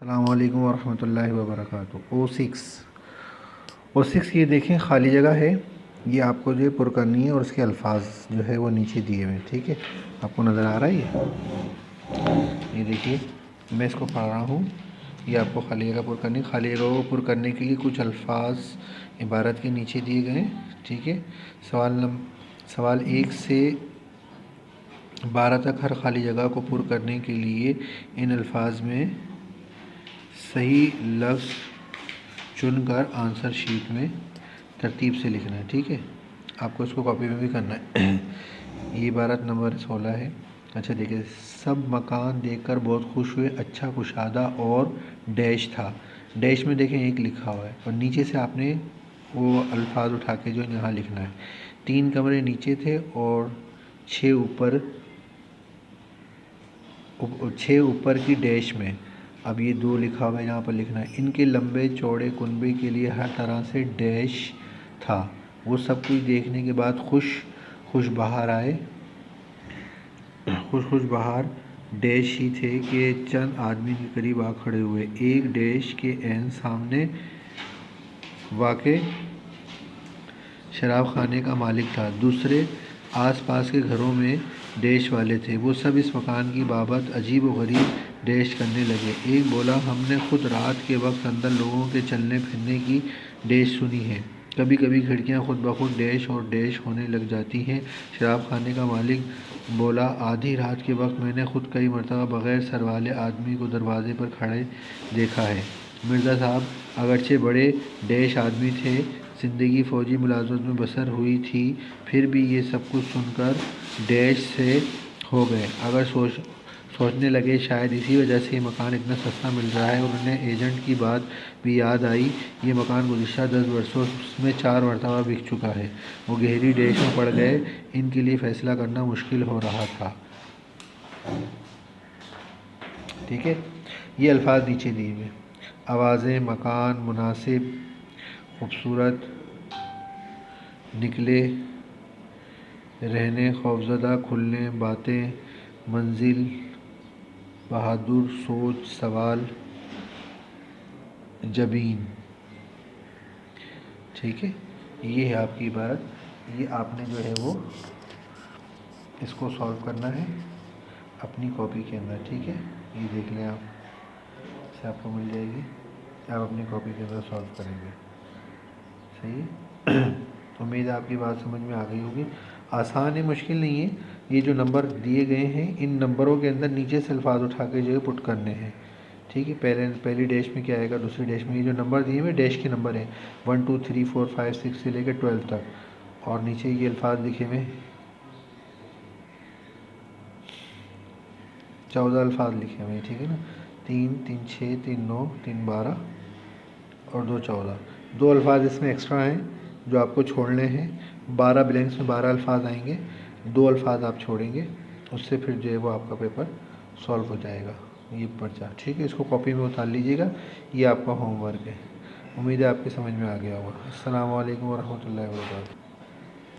السلام علیکم ورحمۃ اللہ وبرکاتہ۔ او سکس یہ دیکھیں خالی جگہ ہے، یہ آپ کو جو ہے پر کرنی ہے، اور اس کے الفاظ جو ہے وہ نیچے دیے ہوئے ہیں، ٹھیک ہے، آپ کو نظر آ رہا ہے یہ دیکھیے میں اس کو پڑھ رہا ہوں، یہ آپ کو خالی جگہ پر کرنی ہے۔ خالی جگہ کو پر کرنے کے لیے کچھ الفاظ عبارت کے نیچے دیے گئے ہیں، ٹھیک ہے۔ سوال 1 سے 12 تک ہر خالی جگہ کو پر کرنے کے لیے ان الفاظ میں صحیح لفظ چن کر آنسر شیٹ میں ترتیب سے لکھنا ہے، ٹھیک ہے۔ آپ کو اس کو کاپی میں بھی کرنا ہے۔ یہ عبارت نمبر 16 ہے۔ اچھا دیکھیں، سب مکان دیکھ کر بہت خوش ہوئے، اچھا کشادہ اور ڈیش تھا۔ ڈیش میں دیکھیں 1 لکھا ہوا ہے، اور نیچے سے آپ نے وہ الفاظ اٹھا کے جو یہاں لکھنا ہے۔ 3 کمرے نیچے تھے اور 6 اوپر کی ڈیش میں۔ اب یہ 2 لکھا ہوا ہے، یہاں پر لکھنا ہے۔ ان کے لمبے چوڑے کنبے کے لیے ہر طرح سے ڈیش تھا۔ وہ سب کچھ دیکھنے کے بعد خوش بہار ڈیش ہی تھے کہ چند آدمی کے قریب آ کھڑے ہوئے۔ ایک ڈیش کے عین سامنے واقع شراب خانے کا مالک تھا، دوسرے آس پاس کے گھروں میں ڈیش والے تھے۔ وہ سب اس مکان کی بابت عجیب و غریب ڈیش کرنے لگے۔ ایک بولا، ہم نے خود رات کے وقت اندر لوگوں کے چلنے پھرنے کی ڈیش سنی ہے۔ کبھی کبھی کھڑکیاں خود بخود ڈیش اور ڈیش ہونے لگ جاتی ہیں۔ شراب خانے کا مالک بولا، آدھی رات کے وقت میں نے خود کئی مرتبہ بغیر سر والے آدمی کو دروازے پر کھڑے دیکھا ہے۔ مرزا صاحب اگرچہ بڑے ڈیش آدمی تھے، زندگی فوجی ملازمت میں بسر ہوئی تھی، پھر بھی یہ سب کچھ سن کر ڈیش سے ہو گئے۔ اگر سوچنے لگے شاید اسی وجہ سے یہ مکان اتنا سستا مل رہا ہے، اور انہیں ایجنٹ کی بات بھی یاد آئی۔ یہ مکان گزشتہ 10 برسوں میں 4 مرتبہ بک چکا ہے۔ وہ گہری ڈیش میں پڑ گئے، ان کے لیے فیصلہ کرنا مشکل ہو رہا تھا، ٹھیک ہے۔ یہ الفاظ نیچے دیے ہوئے، آوازیں، مکان، مناسب، خوبصورت، نکلے، رہنے، خوفزدہ، کھلنے، باتیں، منزل، بہادر، سوچ، سوال، جبین، ٹھیک ہے۔ یہ ہے آپ کی عبارت۔ یہ آپ نے جو ہے وہ اس کو سالو کرنا ہے اپنی کاپی کے اندر، ٹھیک ہے۔ یہ دیکھ لیں آپ، اس سے آپ کو مل جائے گی، آپ اپنی کاپی کے اندر سالو کریں گے، صحیح ہے۔ امید ہے آپ کی بات سمجھ میں آ گئی ہوگی۔ آسان ہے، مشکل نہیں ہے۔ یہ جو نمبر دیے گئے ہیں، ان نمبروں کے اندر نیچے سے الفاظ اٹھا کے جو ہے پٹ کرنے ہیں، ٹھیک ہے۔ پہلی ڈیش میں کیا آئے گا، دوسری ڈیش میں یہ جو نمبر دیے ہوئے ڈیش کے نمبر ہیں، 1 2 3 4 5 6 سے لے کے 12 تک، اور نیچے یہ الفاظ لکھے ہوئے 14 الفاظ لکھے ہوئے ہیں، ٹھیک ہے نا۔ 3 3 6 3 9 3 12 اور 2 14، 2 الفاظ اس میں ایکسٹرا ہیں جو آپ کو چھوڑنے ہیں۔ 12 بلینکس میں 12 الفاظ آئیں گے، 2 الفاظ آپ چھوڑیں گے، اس سے پھر جو ہے وہ آپ کا پیپر سالو ہو جائے گا، یہ پرچہ، ٹھیک ہے۔ اس کو کاپی میں اتار لیجیے گا، یہ آپ کا ہوم ورک ہے۔ امید ہے آپ کی سمجھ میں آ گیا ہوگا۔ السلام علیکم ورحمۃ اللہ وبرکاتہ۔